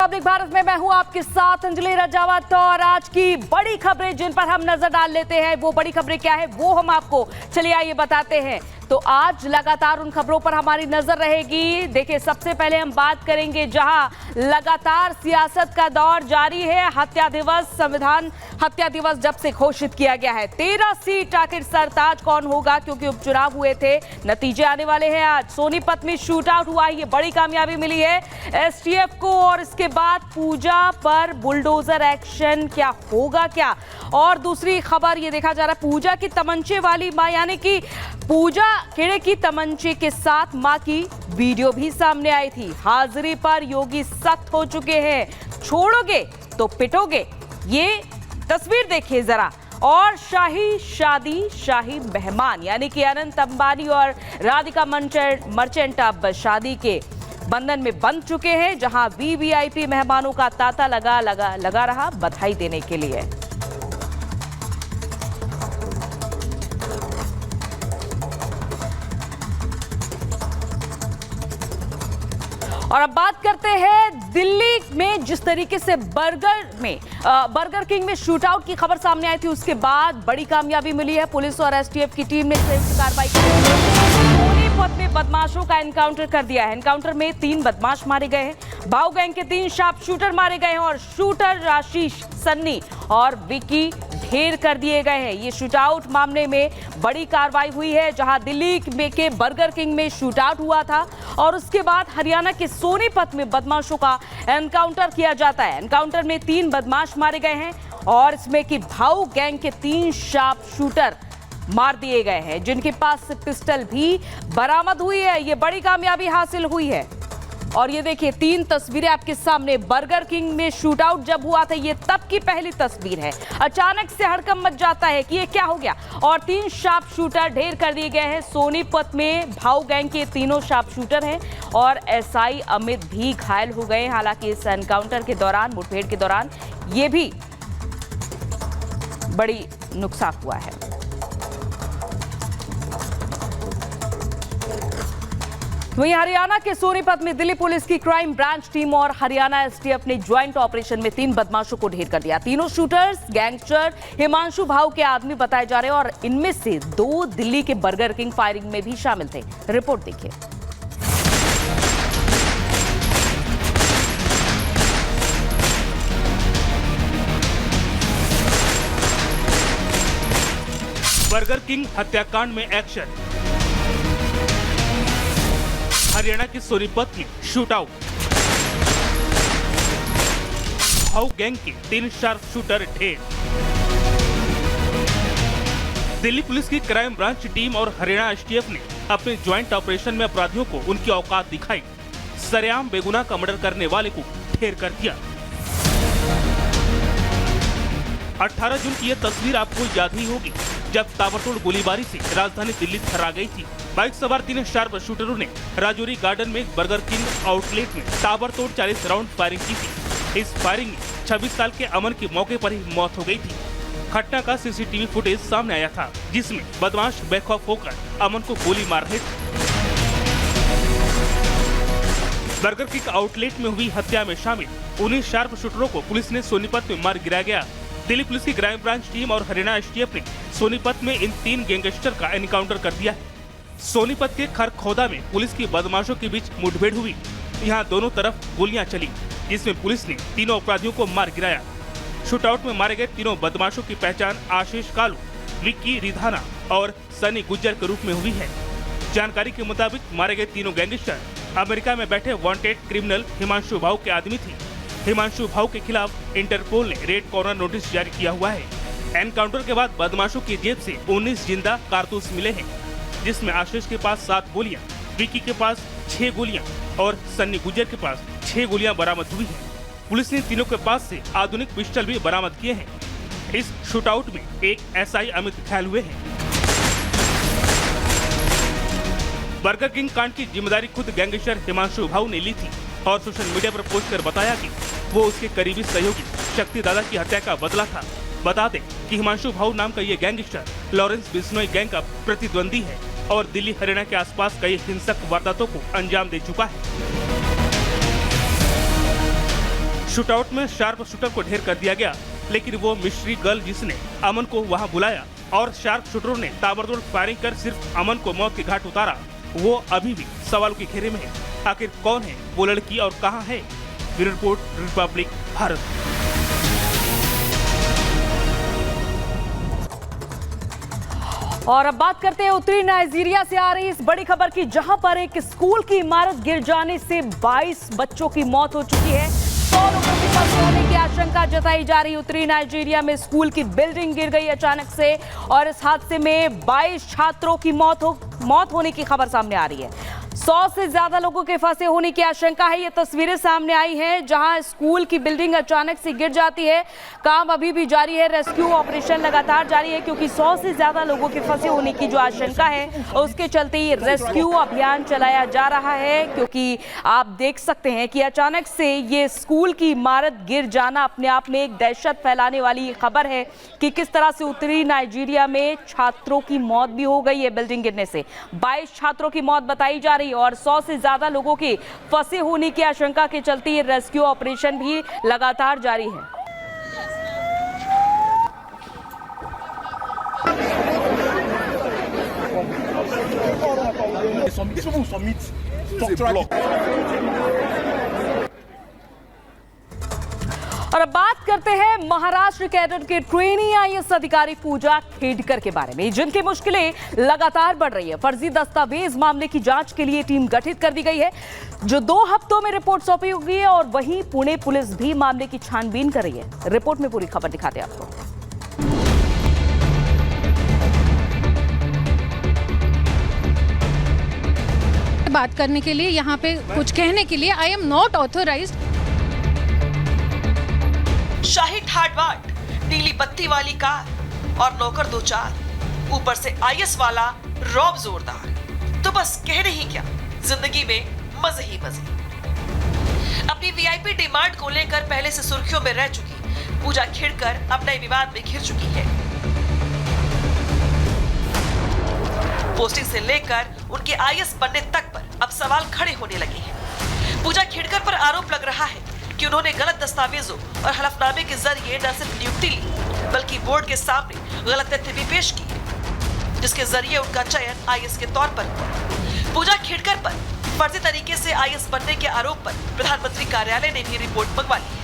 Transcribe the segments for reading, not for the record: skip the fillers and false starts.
Republic Bharat में मैं हूं आपके साथ अंजलि रजावत और आज की बड़ी खबरें जिन पर हम नजर डाल लेते हैं वो बड़ी खबरें क्या है वो हम आपको चलिए आइए बताते हैं। तो आज लगातार उन खबरों पर हमारी नजर रहेगी। देखिए सबसे पहले हम बात करेंगे जहां लगातार सियासत का दौर जारी है। हत्या दिवस, संविधान हत्या दिवस जब से घोषित किया गया है 13 सीट आखिर सरताज कौन होगा, क्योंकि उपचुनाव हुए थे, नतीजे आने वाले हैं आज। सोनीपत में शूट आउट हुआ है, ये बड़ी कामयाबी मिली है एसटीएफ को और इसके बाद पूजा पर बुलडोजर एक्शन क्या होगा क्या। और दूसरी खबर ये देखा जा रहा है पूजा की तमंचे वाली मां, यानी कि पूजा खेड़े की तमंचे के साथ मां की वीडियो भी सामने आई थी। हाजिरी पर योगी सख्त हो चुके हैं, छोड़ोगे तो पिटोगे, ये तस्वीर देखिए जरा। और शाही शादी, शाही मेहमान यानी कि अनंत अंबानी और राधिका मर्चेंट अब शादी के बंधन में बंध चुके हैं, जहां वीवीआईपी मेहमानों का तांता लगा रहा बधाई देने के लिए। और अब बात करते हैं दिल्ली में जिस तरीके से बर्गर किंग में शूटआउट की खबर सामने आई थी, उसके बाद बड़ी कामयाबी मिली है। पुलिस और एसटीएफ की टीम ने संयुक्त कार्रवाई की, सोनीपत में बदमाशों का एनकाउंटर कर दिया है। एनकाउंटर में 3 बदमाश मारे गए हैं, भाऊ गैंग के 3 शार्प शूटर मारे गए हैं और शूटर आशीष, सन्नी और विकी ढेर कर दिए गए हैं। ये शूटआउट मामले में बड़ी कार्रवाई हुई है, जहां दिल्ली के बर्गर किंग में शूटआउट हुआ था और उसके बाद हरियाणा के सोनीपत में बदमाशों का एनकाउंटर किया जाता है। एनकाउंटर में 3 बदमाश मारे गए हैं और इसमें कि भाऊ गैंग के 3 शार्प शूटर मार दिए गए हैं, जिनके पास से पिस्टल भी बरामद हुई है। ये बड़ी कामयाबी हासिल हुई है। और ये देखिए 3 तस्वीरें आपके सामने। बर्गर किंग में शूटआउट जब हुआ था ये तब की पहली तस्वीर है। अचानक से हड़कंप मच जाता है कि ये क्या हो गया और 3 शार्प शूटर ढेर कर दिए गए हैं। सोनीपत में भाऊ गैंग के तीनों शार्प शूटर हैं और एसआई अमित भी घायल हो गए। हालांकि इस एनकाउंटर के दौरान, मुठभेड़ के दौरान ये भी बड़ी नुकसान हुआ है। वहीं हरियाणा के सोनीपत में दिल्ली पुलिस की क्राइम ब्रांच टीम और हरियाणा एसटीएफ ने ज्वाइंट ऑपरेशन में 3 बदमाशों को ढेर कर दिया। तीनों शूटर्स गैंगस्टर हिमांशु भाऊ के आदमी बताए जा रहे हैं और इनमें से 2 दिल्ली के बर्गर किंग फायरिंग में भी शामिल थे। रिपोर्ट देखिए। बर्गर किंग हत्याकांड में एक्शन, हरियाणा के सोनीपत में शूटआउट, भाऊ गैंग के 3 शार्प शूटर ढेर। दिल्ली पुलिस की क्राइम ब्रांच टीम और हरियाणा एसटीएफ ने अपने ज्वाइंट ऑपरेशन में अपराधियों को उनकी औकात दिखाई। सरेआम बेगुनाह का मर्डर करने वाले को ढेर कर दिया। 18 जून की यह तस्वीर आपको याद ही होगी, जब ताबड़तोड़ गोलीबारी से राजधानी दिल्ली थर्रा गई थी। बाइक सवार 3 शार्प शूटरों ने राजौरी गार्डन में बर्गर किंग आउटलेट में ताबड़तोड़ 40 राउंड फायरिंग की थी। इस फायरिंग में 26 साल के अमन की मौके पर ही मौत हो गई थी। घटना का सीसीटीवी फुटेज सामने आया था, जिसमें बदमाश बेखौफ होकर अमन को गोली मार रहे थे। बर्गर किंग आउटलेट में हुई हत्या में शामिल 19 शार्प शूटरों को पुलिस ने सोनीपत में मार गिराया गया। दिल्ली पुलिस की क्राइम ब्रांच टीम और हरियाणा एसटीएफ ने सोनीपत में इन 3 गैंगस्टर का एनकाउंटर कर दिया है। सोनीपत के खरखौदा में पुलिस की बदमाशों के बीच मुठभेड़ हुई। यहाँ दोनों तरफ गोलियां चली, जिसमें पुलिस ने तीनों अपराधियों को मार गिराया। शूटआउट में मारे गए तीनों बदमाशों की पहचान आशीष कालू, विक्की रिधाना और सनी गुज्जर के रूप में हुई है। जानकारी के मुताबिक मारे गए तीनों गैंगस्टर अमेरिका में बैठे वांटेड क्रिमिनल हिमांशु भाऊ के आदमी थे। हिमांशु भाऊ के खिलाफ इंटरपोल ने रेड कॉर्नर नोटिस जारी किया हुआ है। एनकाउंटर के बाद बदमाशों की जेब से 19 जिंदा कारतूस मिले हैं, जिसमें आशीष के पास 7 गोलियां, विक्की के पास 6 गोलियां और सन्नी गुज्जर के पास 6 गोलियां बरामद हुई हैं। पुलिस ने तीनों के पास से आधुनिक पिस्टल भी बरामद किए हैं। इस शूटआउट में एक एसआई अमित घायल हुए हैं। बर्गर किंग कांड की जिम्मेदारी खुद गैंगस्टर हिमांशु भाऊ ने ली थी और सोशल मीडिया पर पोस्ट कर बताया कि वो उसके करीबी सहयोगी शक्ति दादा की हत्या का बदला था। बता दें कि हिमांशु भाऊ नाम का ये गैंगस्टर लॉरेंस बिश्नोई गैंग का प्रतिद्वंदी है और दिल्ली हरियाणा के आसपास कई हिंसक वारदातों को अंजाम दे चुका है। शूटआउट में शार्प शूटर को ढेर कर दिया गया, लेकिन वो मिस्ट्री गर्ल जिसने अमन को वहां बुलाया और शार्प शूटरों ने ताबड़तोड़ फायरिंग कर सिर्फ अमन को मौत के घाट उतारा, वो अभी भी सवालों के घेरे में है। आखिर कौन है वो लड़की और कहां है? Bureau report, Republic Bharat. और अब बात करते हैं उत्तरी नाइजीरिया से आ रही इस बड़ी खबर की, जहां पर एक स्कूल की इमारत गिर जाने से 22 बच्चों की मौत हो चुकी है। 100 लोगों की फंसे होने की आशंका जताई जा रही। उत्तरी नाइजीरिया में स्कूल की बिल्डिंग गिर गई अचानक से और इस हादसे में 22 छात्रों की मौत होने की खबर सामने आ रही है। 100 से ज्यादा लोगों के फंसे होने की आशंका है। ये तस्वीरें सामने आई हैं जहां स्कूल की बिल्डिंग अचानक से गिर जाती है। काम अभी भी जारी है, रेस्क्यू ऑपरेशन लगातार जारी है, क्योंकि 100 से ज्यादा लोगों के फंसे होने की जो आशंका है उसके चलते ये रेस्क्यू अभियान चलाया जा रहा है। क्योंकि आप देख सकते हैं कि अचानक से ये स्कूल की इमारत गिर जाना अपने आप में एक दहशत फैलाने वाली खबर है कि किस तरह से उत्तरी नाइजीरिया में छात्रों की मौत भी हो गई है बिल्डिंग गिरने से। 22 छात्रों की मौत बताई जा रही और 100 से ज्यादा लोगों के फंसे होने की आशंका के चलते ये रेस्क्यू ऑपरेशन भी लगातार जारी है। और अब बात करते हैं महाराष्ट्र कैडर के ट्रेनी आईएएस अधिकारी पूजा खेडकर के बारे में, जिनकी मुश्किलें लगातार बढ़ रही है। फर्जी दस्तावेज मामले की जांच के लिए टीम गठित कर दी गई है, जो 2 हफ्तों में रिपोर्ट सौंपी होगी है। और वहीं पुणे पुलिस भी मामले की छानबीन कर रही है। रिपोर्ट में पूरी खबर दिखाते हैं आपको। बात करने के लिए, यहाँ पे कुछ कहने के लिए आई एम नॉट ऑथोराइज्ड। शाही ठाट बाट, नीली बत्ती वाली कार और नौकर 2-4, ऊपर से आईएएस वाला रौब जोरदार। तो बस कहने ही क्या, जिंदगी में मजे ही मजे। अपनी वीआईपी डिमांड को लेकर पहले से सुर्खियों में रह चुकी पूजा खेडकर अब नए विवाद में घिर चुकी है। पोस्टिंग से लेकर उनके आईएएस बनने तक पर अब सवाल खड़े होने लगे हैं। पूजा खेडकर पर आरोप लग रहा है कि उन्होंने गलत दस्तावेजों और हलफनामे के जरिए न सिर्फ नियुक्ति ली, बल्कि बोर्ड के सामने गलत तथ्य भी पेश किए, जिसके जरिए उनका चयन आईएएस के तौर पर हुआ। पूजा खेडकर पर फर्जी तरीके से आईएएस बनने के आरोप पर प्रधानमंत्री कार्यालय ने भी रिपोर्ट मंगवा ली है।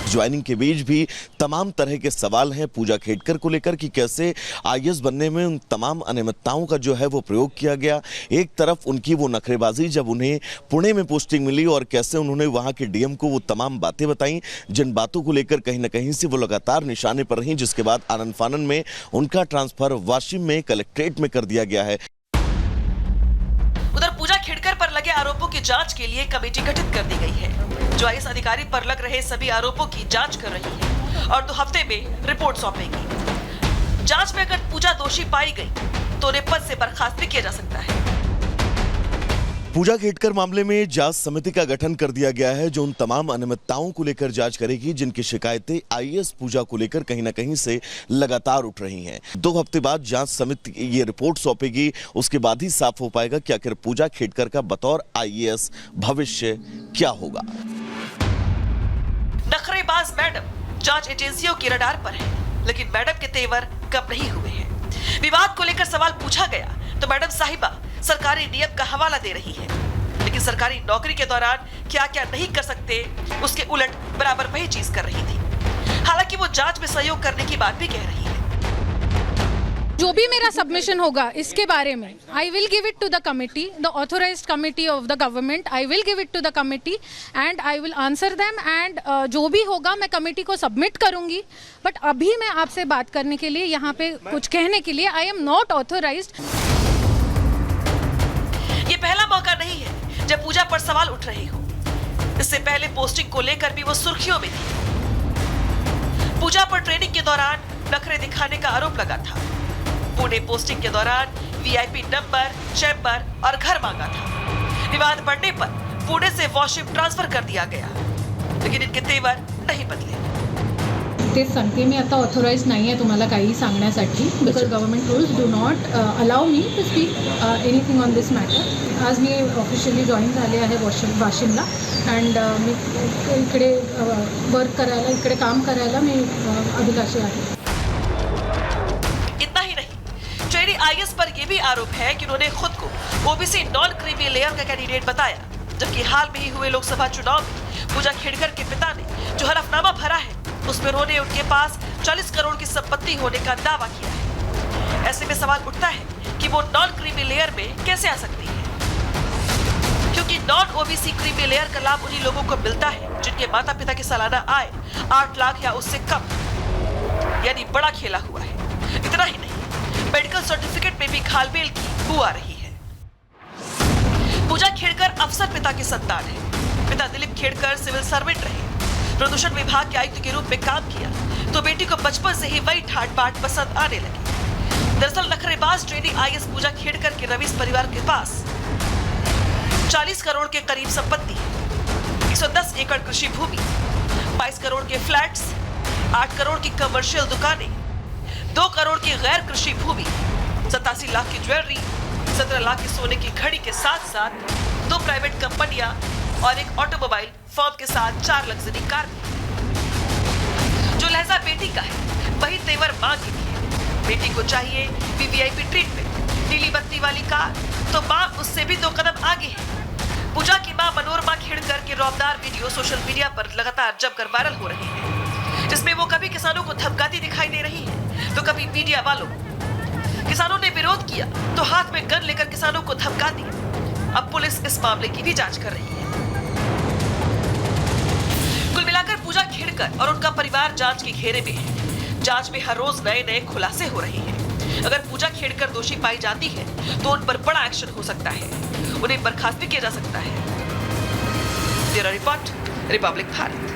ज्वाइनिंग के बीच भी तमाम तरह के सवाल हैं पूजा खेडकर को लेकर कि कैसे आईएएस बनने में उन तमाम अनियमितताओं का जो है वो प्रयोग किया गया। एक तरफ उनकी वो नखरेबाजी जब उन्हें पुणे में पोस्टिंग मिली और कैसे उन्होंने वहां के डीएम को वो तमाम बातें बताई, जिन बातों को लेकर कहीं ना कहीं से वो लगातार निशाने पर रहीं, जिसके बाद आनन फानन में उनका ट्रांसफर वाशिम में कलेक्ट्रेट में कर दिया गया है। उधर पूजा खेडकर पर लगे आरोपों की जांच के लिए कमेटी गठित कर दी गई है, जो आईएएस अधिकारी पर लग रहे सभी आरोपों की जांच कर रही है और 2 हफ्ते में रिपोर्ट सौंपेगी। जांच में अगर पूजा दोषी पाई गई तो उन्हें पद से बर्खास्त भी किया जा सकता है। पूजा खेडकर मामले में जांच समिति का गठन कर दिया गया है, जो उन तमाम अनियमितताओं को लेकर जांच करेगी जिनकी शिकायतें आईएएस पूजा को लेकर कहीं ना कहीं से लगातार उठ रही हैं। 2 हफ्ते बाद जांच समिति ये रिपोर्ट सौंपेगी, उसके बाद ही साफ हो पाएगा कि आखिर पूजा खेडकर का बतौर आईएएस भविष्य क्या होगा। नखरेबाज मैडम जांच एजेंसियों की रडार पर है, लेकिन मैडम के तेवर कम नहीं हुए हैं। विवाद को लेकर सवाल पूछा गया तो मैडम साहिबा सरकारी नियम का हवाला दे रही है, लेकिन सरकारी नौकरी के दौरान क्या क्या नहीं कर सकते उसके उलट बराबर वही चीज कर रही थी। हालांकि वो जांच में सहयोग करने की बात भी कह रही है। जो भी मेरा सबमिशन होगा इसके बारे में I will give it to the committee, the authorised committee of the government. I will give it to the committee and I will answer them and जो भी होगा मैं कमिटी को सबमिट करूंगी। बट अभी मैं आपसे बात करने के लिए, यहाँ पे कुछ कहने के लिए आई एम नॉट ऑथोराइज्ड। ये पहला मौका नहीं है जब पूजा पर सवाल उठ रहे हो। इससे पहले पोस्टिंग को लेकर भी वो सुर्खियों में थी। पूजा पर ट्रेनिंग के दौरान नखरे दिखाने का आरोप लगा था। पुणे पोस्टिंग के दौरान वीआईपी नंबर, चैम्बर और घर मांगा था। विवाद बढ़ने पर पुणे से वाशिम ट्रांसफर कर दिया गया, लेकिन इनके तेवर नहीं बदले। तेच सांगते, मी आता ऑथोराइज नाही आहे तुम्हाला काही सांगण्यासाठी, because government rules do not allow me to speak anything on this matter. आज मी ऑफिशियली जॉईन झाले आहे वाशिमला अँड मी इकडे वर्क करायला इकडे काम करायला मी अभिलाषी आहे. इतना ही नहीं, ट्रेनी आईएएस पर यह भी आरोप है कि उन्होंने खुद को ओबीसी नॉन क्रीमी लेयर का कैंडिडेट बताया, जबकि हाल में ही हुए लोकसभा चुनाव में पूजा खेड़कर के पिता ने जो हलफनामा भरा है उसमें उन्होंने उनके पास 40 करोड़ की संपत्ति होने का दावा किया है. ऐसे में सवाल उठता है कि वो नॉन क्रीमी लेयर में कैसे आ सकती है, क्योंकि नॉन ओबीसी क्रीमी लेयर का लाभ उन्हीं लोगों को मिलता है जिनके माता पिता की सालाना आय 8 लाख या उससे कम, यानी बड़ा खेला हुआ है. इतना ही नहीं, मेडिकल सर्टिफिकेट में भी घालमेल की बू आ रही है. पूजा खेड़कर अफसर पिता की संतान है. पिता दिलीप खेड़कर सिविल सर्वेंट रहे, प्रदूषण विभाग के आयुक्त के रूप में काम किया, तो बेटी को बचपन से ही वही ठाट बाट पसंद आने लगी. दरअसल नखरेबाज ट्रेनिंग आईएएस पूजा खेड़कर के रवीश परिवार के पास 40 करोड़ के करीब संपत्ति है, 110 एकड़ कृषि भूमि, 22 करोड़ के फ्लैट्स, 8 करोड़ की कमर्शियल दुकानें, 2 करोड़ की गैर कृषि भूमि, 87 लाख की ज्वेलरी, 17 लाख की सोने की घड़ी के साथ साथ 2 प्राइवेट कंपनियां और एक ऑटोमोबाइल फर्म के साथ 4 लग्जरी कार. जो लहजा बेटी का है वही तेवर मां की भी है. बेटी को चाहिए वीवीआईपी ट्रीटमेंट, नीली बत्ती वाली कार, तो मां उससे भी 2 कदम आगे है. पूजा की मां मनोरमा खेड़कर के रौबदार वीडियो सोशल मीडिया पर लगातार जमकर वायरल हो रहे हैं, जिसमें वो कभी किसानों को धमकाती दिखाई दे रही है तो कभी मीडिया वालों. किसानों ने विरोध किया तो हाथ में गन लेकर किसानों को धमका दी. अब पुलिस इस मामले की भी जांच कर रही है. कुल मिलाकर पूजा खेड़कर और उनका परिवार जांच के घेरे में है. जांच में हर रोज नए नए खुलासे हो रहे हैं. अगर पूजा खेड़कर दोषी पाई जाती है तो उन पर बड़ा एक्शन हो सकता है, उन्हें बर्खास्त भी किया जा सकता है. Bureau report, Republic Bharat.